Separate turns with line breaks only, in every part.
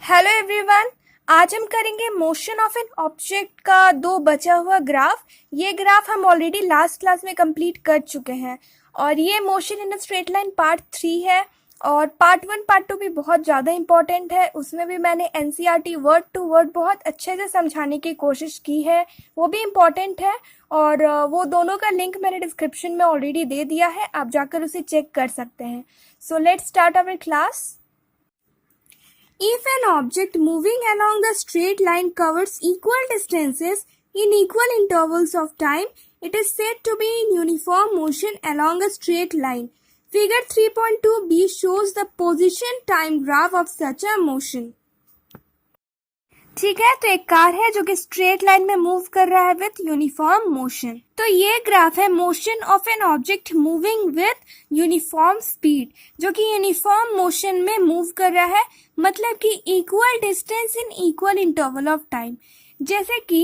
Hello everyone. आज हम करेंगे मोशन ऑफ एन ऑब्जेक्ट का दो बचा हुआ ग्राफ। ये ग्राफ हम ऑलरेडी लास्ट क्लास में कंप्लीट कर चुके हैं और ये motion in a straight line part 3 है। और पार्ट 1 पार्ट 2 भी बहुत ज़्यादा इंपॉर्टेंट है। उसमें भी मैंने एनसीईआरटी वर्ड टू वर्ड बहुत अच्छे से समझाने की कोशिश की है, वो भी इम्पॉर्टेंट है। और वो दोनों का लिंक मैंने डिस्क्रिप्शन में ऑलरेडी दे दिया है, आप जाकर उसे चेक कर सकते हैं। So let's start our class. If an object moving along the straight line covers equal distances in equal intervals of time, it is said to be in uniform motion along a straight line. Figure 3.2b shows the position time graph of such a motion. ठीक है, तो एक car है जो कि straight line में move कर रहा है विथ यूनिफॉर्म मोशन। तो ये ग्राफ है motion of an object moving with uniform speed, जो कि यूनिफॉर्म मोशन में मूव कर रहा है, मतलब कि equal distance in equal interval of time. जैसे कि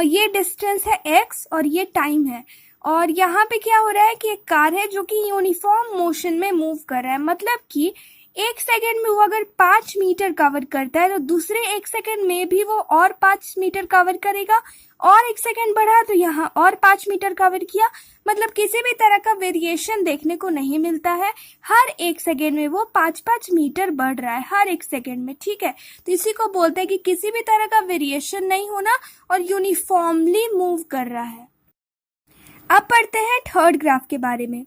ये डिस्टेंस है x और ये टाइम है, और यहाँ पे क्या हो रहा है कि एक कार है जो कि यूनिफॉर्म मोशन में मूव कर रहा है, मतलब कि एक सेकेंड में वो अगर 5 मीटर कवर करता है तो दूसरे एक सेकेंड में भी वो और 5 मीटर कवर करेगा, और एक सेकेंड बढ़ा तो यहाँ और 5 मीटर कवर किया। मतलब किसी भी तरह का वेरिएशन देखने को नहीं मिलता है, हर एक सेकेंड में वो 5-5 मीटर बढ़ रहा है हर एक सेकेंड में। ठीक है, तो इसी को बोलते हैं कि किसी भी तरह का वेरिएशन नहीं होना और यूनिफॉर्मली मूव कर रहा है। अब पढ़ते हैं थर्ड ग्राफ के बारे में।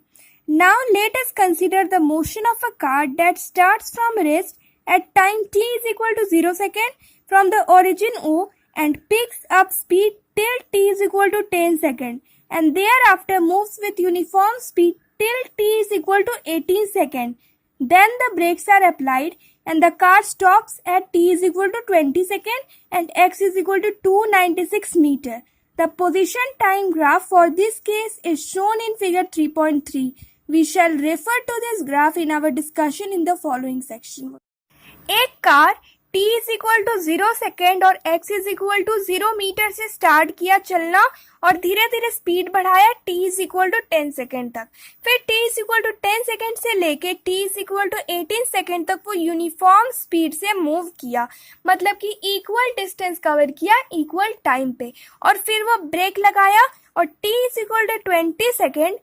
Now let us consider the motion of a car that starts from rest at time t is equal to 0 second from the origin O and picks up speed till t is equal to 10 second and thereafter moves with uniform speed till t is equal to 18 second. Then the brakes are applied and the car stops at t is equal to 20 second and x is equal to 296 meter. The position time graph for this case is shown in figure 3.3. We shall refer to this graph in our discussion in the following section. एक car t is equal to 0 second और x is equal to 0 metre से start किया चलना और धीरे धीरे speed बढ़ाया t is equal to 10 second तक। फिर t is equal to 10 second से लेके t is equal to 18 second तक वो यूनिफॉर्म स्पीड से मूव किया, मतलब कि इक्वल डिस्टेंस कवर किया इक्वल टाइम पे। और फिर वो ब्रेक लगाया और t is equal to 20 second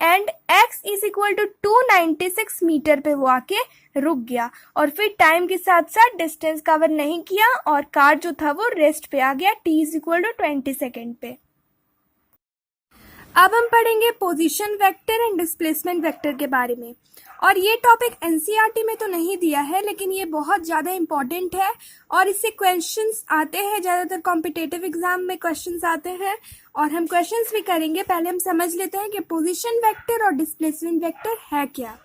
and x is equal to 296 metre पे वो आके रुक गया, और फिर टाइम के साथ साथ डिस्टेंस कवर नहीं किया और कार जो था वो रेस्ट पे आ गया t is equal to 20 second पे। अब हम पढ़ेंगे position vector and displacement vector के बारे में, और ये टॉपिक एनसीईआरटी में तो नहीं दिया है, लेकिन ये बहुत ज़्यादा इम्पॉर्टेंट है और इससे क्वेश्चंस आते हैं, ज़्यादातर कॉम्पिटिटिव एग्जाम में क्वेश्चंस आते हैं और हम क्वेश्चंस भी करेंगे। पहले हम समझ लेते हैं कि पोजीशन वेक्टर और डिस्प्लेसमेंट वेक्टर है क्या।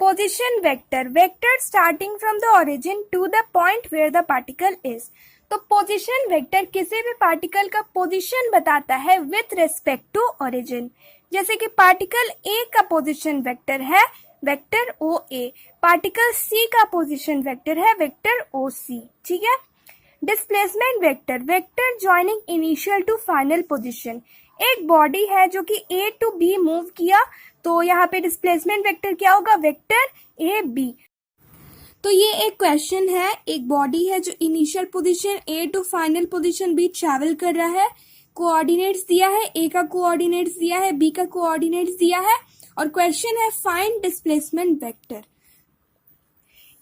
Position vector, vector starting from the origin to the point where the particle is. तो पोजीशन वेक्टर किसी भी पार्टिकल का पोजीशन बताता है विथ रिस्पेक्ट टू ओरिजिन। जैसे कि पार्टिकल ए का पोजीशन वेक्टर है vector O A, particle C का पोजीशन वेक्टर है वेक्टर ओ सी। ठीक है। Displacement vector, vector joining initial to final position. एक बॉडी है जो कि ए टू बी मूव किया, तो यहाँ पे डिस्प्लेसमेंट वेक्टर क्या होगा, वेक्टर ए बी। तो ये एक क्वेश्चन है, एक बॉडी है जो initial position A to final position B travel कर रहा है, कोऑर्डिनेट्स दिया है, ए का कोऑर्डिनेट्स दिया है, बी का कोऑर्डिनेट्स दिया है, और क्वेश्चन है फाइंड डिस्प्लेसमेंट वेक्टर।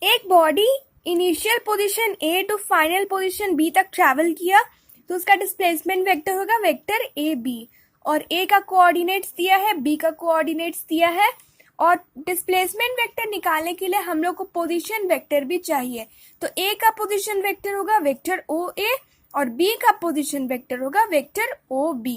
एक body initial position A to final position B तक ट्रैवल किया, तो उसका डिस्प्लेसमेंट वेक्टर होगा वेक्टर ए बी, और ए का कोऑर्डिनेट्स दिया है, बी का कोऑर्डिनेट्स दिया है, और डिस्प्लेसमेंट वेक्टर निकालने के लिए हम लोग को पोजीशन वेक्टर भी चाहिए। तो ए का पोजीशन वेक्टर होगा वेक्टर ओ ए और बी का पोजीशन वेक्टर होगा वेक्टर ओ बी।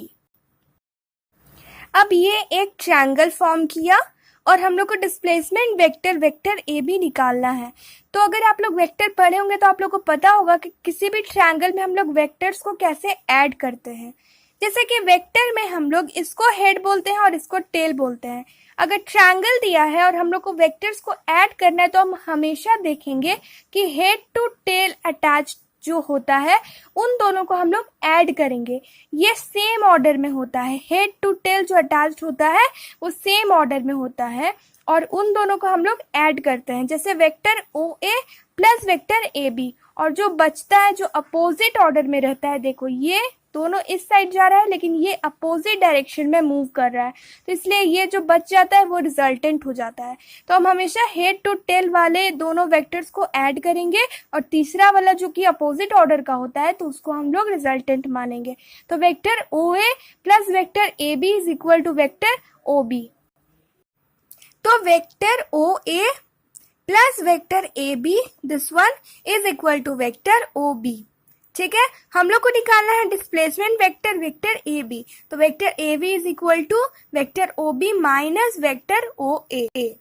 अब ये एक ट्रायंगल फॉर्म किया और हम लोग को displacement vector vector A B निकालना है। तो अगर आप लोग वेक्टर पढ़े होंगे तो आप लोग को पता होगा कि किसी भी ट्रायंगल में हम लोग वेक्टर्स को कैसे ऐड करते हैं। जैसे कि वेक्टर में हम लोग इसको हेड बोलते हैं और इसको टेल बोलते हैं। अगर ट्रायंगल दिया है और हम लोग को वेक्टर्स को ऐड करना है तो हम हमेशा देखेंगे कि हेड टू टेल अटैच जो होता है उन दोनों को हम लोग ऐड करेंगे। ये सेम ऑर्डर में होता है, हेड टू टेल जो अटैच्ड होता है वो सेम ऑर्डर में होता है और उन दोनों को हम लोग ऐड करते हैं, जैसे vector O A plus vector A B. और जो बचता है जो अपोजिट ऑर्डर में रहता है, देखो ये दोनों इस साइड जा रहा है लेकिन ये अपोजिट डायरेक्शन में मूव कर रहा है, तो इसलिए ये जो बच जाता है वो रिजल्टेंट हो जाता है। तो हम हमेशा हेड टू टेल वाले दोनों वेक्टर्स को ऐड करेंगे और तीसरा वाला जो कि अपोजिट ऑर्डर का होता है तो उसको हम लोग रिजल्टेंट मानेंगे। तो vector O A plus vector A B is equal to vector O B. तो vector O A plus vector A B, this one is equal to vector O B. ठीक है, हम लोग को निकालना है displacement vector vector A B. तो vector A B is equal to vector O B minus vector O A.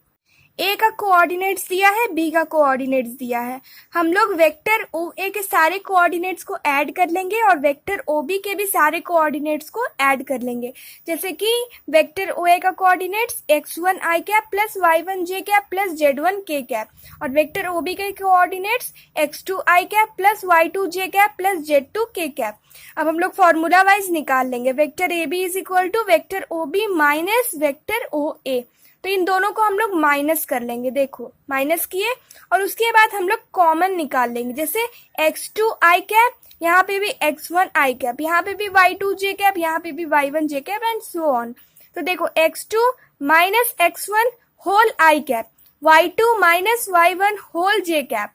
A का coordinates दिया है, बी का कोऑर्डिनेट्स दिया है। हम लोग वेक्टर ओ ए के सारे कोऑर्डिनेट्स को ऐड कर लेंगे और वेक्टर ओ बी के भी सारे कोऑर्डिनेट्स को ऐड कर लेंगे। जैसे कि वेक्टर ओ ए का coordinates x1 i cap plus y1 j cap plus z1 k cap और वेक्टर ओ बी के coordinates x2 i cap plus y2 j cap plus z2 k cap. अब हम लोग फॉर्मूला वाइज निकाल लेंगे। Vector A B is equal to vector O B minus vector O A. तो इन दोनों को हम लोग माइनस कर लेंगे, देखो माइनस किए और उसके बाद हम लोग कॉमन निकाल लेंगे। जैसे x2 i कैप, यहाँ पे भी x1 i कैप, यहाँ पे भी y2 j कैप, यहाँ पे भी y1 j cap and so on. तो देखो x2 minus x1 whole i cap, y2 minus y1 whole j cap,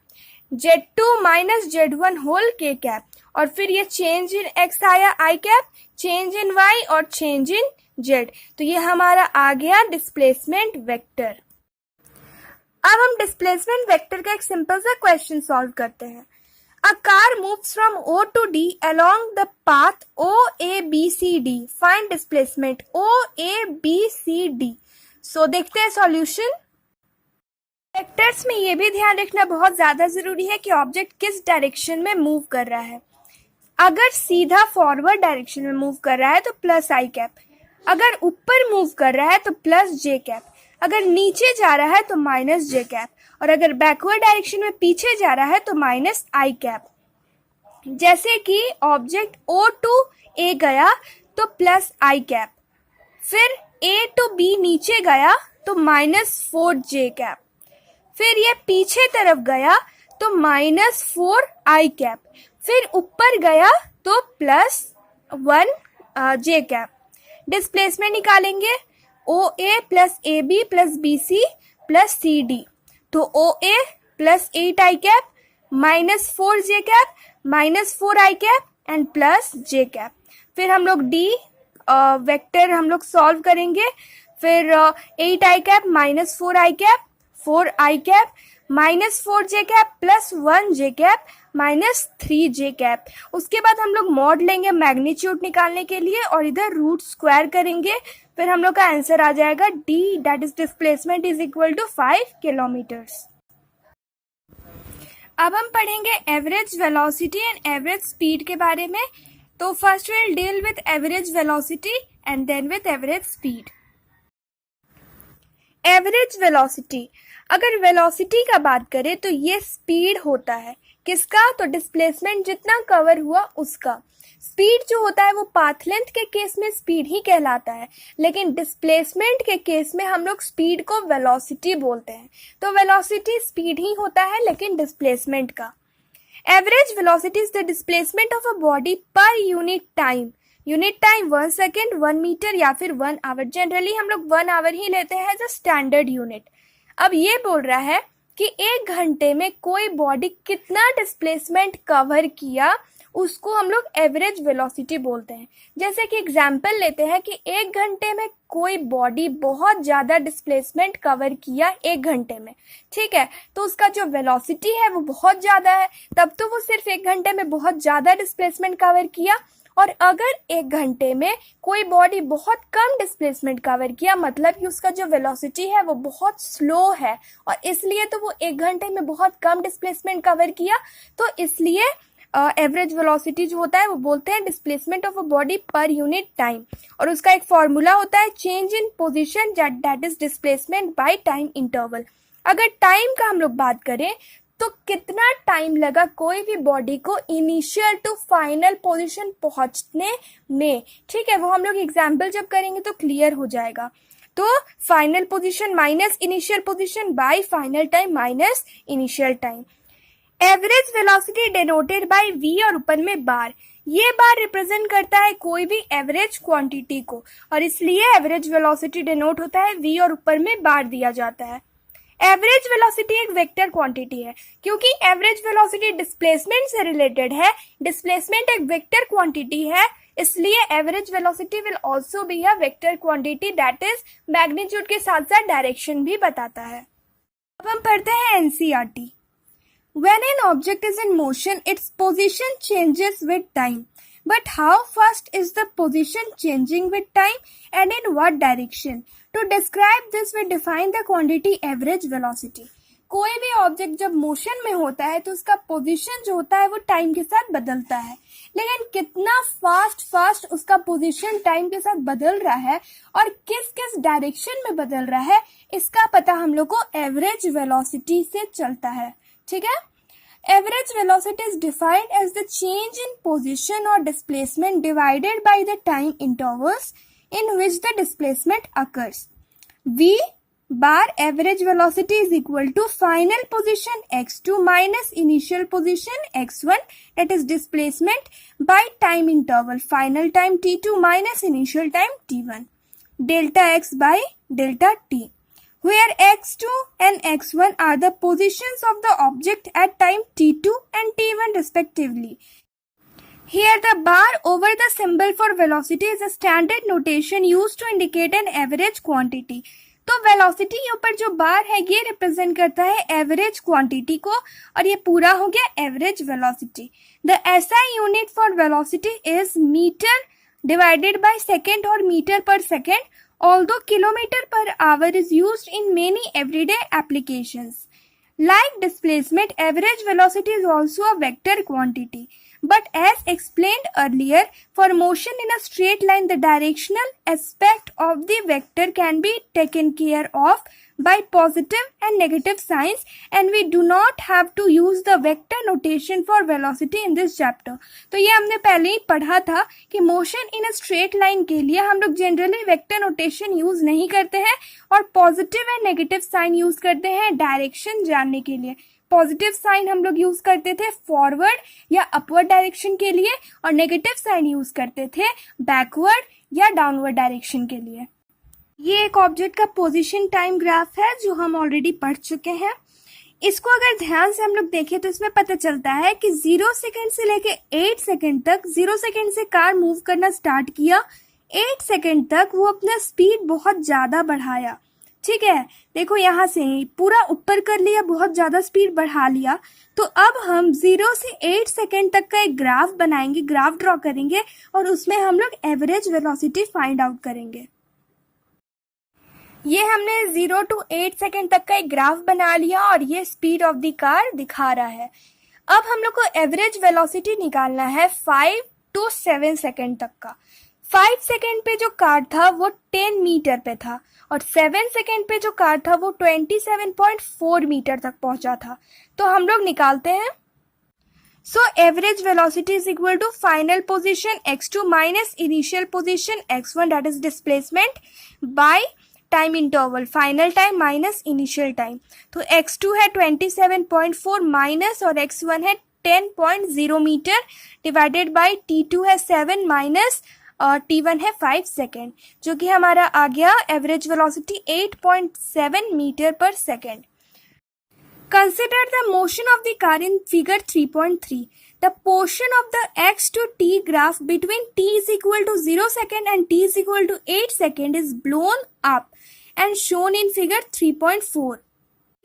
z2 minus z1 whole k cap और फिर ये चेंज इन x आया i cap, change in y और change in z। तो ये हमारा आ गया डिस्प्लेसमेंट वेक्टर। अब हम डिस्प्लेसमेंट वेक्टर का एक सिंपल सा क्वेश्चन सॉल्व करते हैं। A car moves from O to D along the path OABCD. Find displacement OABCD. So देखते हैं सॉल्यूशन। वेक्टर्स में ये भी ध्यान रखना बहुत ज्यादा जरूरी है कि ऑब्जेक्ट किस डायरेक्शन में मूव कर रहा है। अगर सीधा फॉरवर्ड डायरेक्शन में मूव कर रहा है तो प्लस आई कैप, अगर ऊपर मूव कर रहा है तो प्लस जे कैप, अगर नीचे जा रहा है तो माइनस जे कैप और अगर बैकवर्ड डायरेक्शन में पीछे जा रहा है तो माइनस आई कैप। जैसे कि ऑब्जेक्ट O टू A गया तो प्लस आई कैप, फिर A टू B नीचे गया तो माइनस 4 जे कैप, फिर ये पीछे तरफ गया तो माइनस 4 आई कैप, फिर ऊपर गया तो प्लस 1 जे कैप। डिस्प्लेसमेंट निकालेंगे O A plus A B plus B C plus C D. तो O A plus 8 I cap minus 4 J cap minus 4 I cap and plus J cap. फिर हम लोग D vector हम लोग solve करेंगे। फिर 8 I cap minus 4 I cap 4 I cap minus 4 J cap plus 1 J cap minus 3 J cap. उसके बाद हम लोग मॉड लेंगे मैग्नीट्यूड निकालने के लिए और इधर रूट स्क्वायर करेंगे। फिर हम लोग का आंसर आ जाएगा D, that is displacement is equal to 5 kilometres. अब हम पढ़ेंगे average velocity and average speed के बारे में। तो first will deal with average velocity and then with average speed. Average velocity, अगर वेलोसिटी का बात करें तो ये स्पीड होता है किसका, तो डिस्प्लेसमेंट जितना कवर हुआ उसका। स्पीड जो होता है वो पाथ लेंथ के केस में स्पीड ही कहलाता है, लेकिन डिस्प्लेसमेंट के केस में हम लोग स्पीड को वेलोसिटी बोलते हैं। तो वेलोसिटी स्पीड ही होता है लेकिन डिस्प्लेसमेंट का। Average velocity is the displacement of a body per unit time. Unit time 1 second 1 metre या फिर 1 आवर। जनरली हम लोग 1 आवर ही लेते हैं एज अ स्टैंडर्ड यूनिट। अब ये बोल रहा है कि 1 घंटे में कोई बॉडी कितना डिस्प्लेसमेंट कवर किया, उसको हम लोग एवरेज वेलोसिटी बोलते हैं। जैसे कि एग्जाम्पल लेते हैं कि 1 घंटे में कोई बॉडी बहुत ज्यादा डिस्प्लेसमेंट कवर किया 1 घंटे में, ठीक है, तो उसका जो वेलोसिटी है वो बहुत ज्यादा है, तब तो वो सिर्फ 1 घंटे में बहुत ज्यादा डिस्प्लेसमेंट कवर किया। और अगर 1 घंटे में कोई बॉडी बहुत कम डिस्प्लेसमेंट कवर किया, मतलब कि उसका जो वेलोसिटी है वो बहुत स्लो है और इसलिए तो वो 1 घंटे में बहुत कम डिस्प्लेसमेंट कवर किया, तो इसलिए एवरेज वेलोसिटी जो होता है वो बोलते हैं displacement of a body per unit time. और उसका एक फॉर्मूला होता है change in position that is displacement by time interval. अगर टाइम का हम लोग बात करें तो कितना टाइम लगा कोई भी बॉडी को इनिशियल टू फाइनल पोजीशन पहुंचने में, ठीक है, वो हम लोग एग्जाम्पल जब करेंगे तो क्लियर हो जाएगा। तो final position minus initial position by final time minus initial time. Average velocity denoted by v और ऊपर में बार, ये बार रिप्रेजेंट करता है कोई भी एवरेज क्वांटिटी को और इसलिए एवरेज वेलोसिटी डिनोट होता है v और ऊपर में बार दिया जाता है। एवरेज वेलोसिटी एक वेक्टर क्वांटिटी है क्योंकि एवरेज वेलोसिटी डिस्प्लेसमेंट से रिलेटेड है, डिस्प्लेसमेंट एक वेक्टर क्वांटिटी है, इसलिए average velocity will also be a vector quantity that is magnitude के साथ साथ डायरेक्शन भी बताता है। अब हम पढ़ते हैं NCERT. When an object is in motion, its position changes with time. But how fast is the position changing with time and in what direction? To describe this, we define the quantity average velocity. कोई भी object जब motion में होता है तो उसका position जो होता है वो टाइम के साथ बदलता है, लेकिन कितना फास्ट उसका पोजीशन टाइम के साथ बदल रहा है और किस किस डायरेक्शन में बदल रहा है, इसका पता हम लोग को एवरेज वेलोसिटी से चलता है। ठीक है, average velocity is defined as the change in position और displacement divided by the time intervals in which the displacement occurs. v bar average velocity is equal to final position x2 minus initial position x1, that is displacement, by time interval final time t2 minus initial time t1, delta x by delta t, where x2 and x1 are the positions of the object at time t2 and t1 respectively. Here the bar over the symbol for velocity is a standard notation used to indicate an average quantity. तो velocity के ऊपर जो बार है ये represent करता है average quantity को और ये पूरा हो गया average velocity. The SI unit for velocity is metre divided by second और metre per second, although kilometer per hour is used in many everyday applications. Like displacement, average velocity is also a vector quantity. But as explained earlier, for motion in a straight line, the directional aspect of the vector can be taken care of by positive and negative signs, and we do not have to use the vector notation for velocity in this chapter. तो ये हमने पहले ही पढ़ा था कि motion in a straight line के लिए हम लोग जनरली वेक्टर नोटेशन यूज नहीं करते हैं और positive and negative sign use करते हैं डायरेक्शन जानने के लिए। पॉजिटिव साइन हम लोग यूज करते थे फॉरवर्ड या अपवर्ड डायरेक्शन के लिए और नेगेटिव साइन यूज करते थे बैकवर्ड या डाउनवर्ड डायरेक्शन के लिए। ये एक ऑब्जेक्ट का पोजीशन टाइम ग्राफ है जो हम ऑलरेडी पढ़ चुके हैं। इसको अगर ध्यान से हम लोग देखें तो इसमें पता चलता है कि 0 सेकेंड से लेके 8 सेकेंड तक, 0 सेकेंड से कार मूव करना स्टार्ट किया, 8 सेकेंड तक वो अपना स्पीड बहुत ज्यादा बढ़ाया। ठीक है, देखो यहाँ से ही पूरा ऊपर कर लिया, बहुत ज्यादा स्पीड बढ़ा लिया। तो अब हम 0 से 8 सेकेंड तक का एक ग्राफ बनाएंगे, ग्राफ ड्रॉ करेंगे और उसमें हम लोग एवरेज वेलोसिटी फाइंड आउट करेंगे। ये हमने 0 to 8 सेकेंड तक का एक ग्राफ बना लिया और ये स्पीड ऑफ द कार दिखा रहा है। अब हम लोग को एवरेज वेलोसिटी निकालना है 5 to 7 सेकेंड तक का। 5 सेकेंड पे जो कार था वो 10 मीटर पे था और 7 सेकेंड पे जो कार था वो 27.4 मीटर तक पहुंचा था। तो हम लोग निकालते हैं। So average velocity is equal to final position x2 minus initial position x1, that is displacement, by time interval final time minus initial time. तो x2 है 27.4 माइनस और x1 है 10.0 मीटर डिवाइडेड बाय t2 है 7 minus और t1 है 5 second, जो कि हमारा आ गया average velocity 8.7 metre per second. Consider the motion of the car in figure 3.3. The portion of the x to t graph between t is equal to 0 second and t is equal to 8 second is blown up and shown in figure 3.4.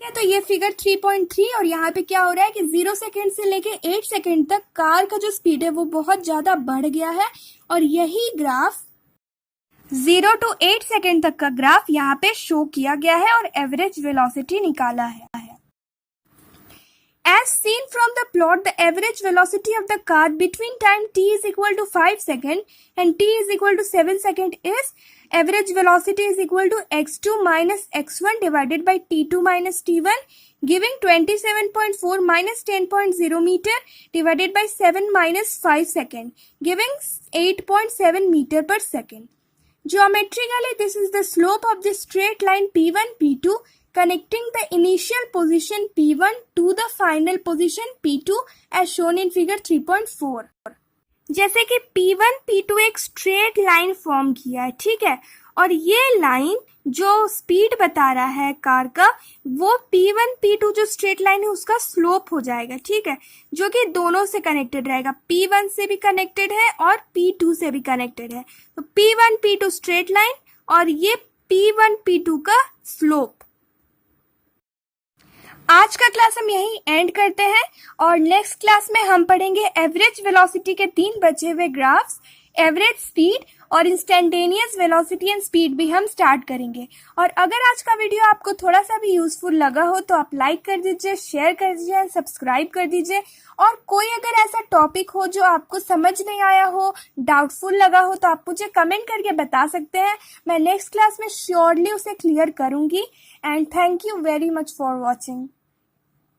ठीक है, तो ये figure 3.3 और यहाँ पे क्या हो रहा है कि 0 सेकेंड से लेके 8 सेकेंड तक कार का जो स्पीड है वो बहुत ज्यादा बढ़ गया है और यही ग्राफ 0 to 8 सेकेंड तक का ग्राफ यहाँ पे शो किया गया है और एवरेज वेलोसिटी निकाला है। As seen from the plot, the average velocity of the car between time t is equal to 5 second and t is equal to 7 second is Average velocity is equal to x2 minus x1 divided by t2 minus t1, giving 27.4 minus 10.0 meter divided by 7 minus 5 second, giving 8.7 meter per second. Geometrically, this is the slope of the straight line P1, P2 connecting the initial position P1 to the final position P2 as shown in figure 3.4. जैसे कि P1, P2 एक straight line form किया है, ठीक है, और ये line जो स्पीड बता रहा है कार का वो P1, P2 जो स्ट्रेट लाइन है उसका स्लोप हो जाएगा, ठीक है, जो कि दोनों से कनेक्टेड रहेगा, P1 से भी कनेक्टेड है और P2 से भी कनेक्टेड है. तो P1, P2 स्ट्रेट लाइन और ये P1, P2 का स्लोप. आज का क्लास हम यहीं एंड करते हैं और नेक्स्ट क्लास में हम पढ़ेंगे एवरेज वेलोसिटी के 3 बचे हुए ग्राफ्स, एवरेज स्पीड और इंस्टेंटेनियस वेलोसिटी एंड स्पीड भी हम स्टार्ट करेंगे. और अगर आज का वीडियो आपको थोड़ा सा भी यूजफुल लगा हो तो आप लाइक कर दीजिए, शेयर कर दीजिए, सब्सक्राइब कर दीजिए. और कोई अगर ऐसा टॉपिक हो जो आपको समझ नहीं आया हो, डाउटफुल लगा हो, तो आप मुझे कमेंट करके बता सकते हैं. मैं नेक्स्ट क्लास में श्योरली उसे क्लियर करूंगी. And thank you very much for watching.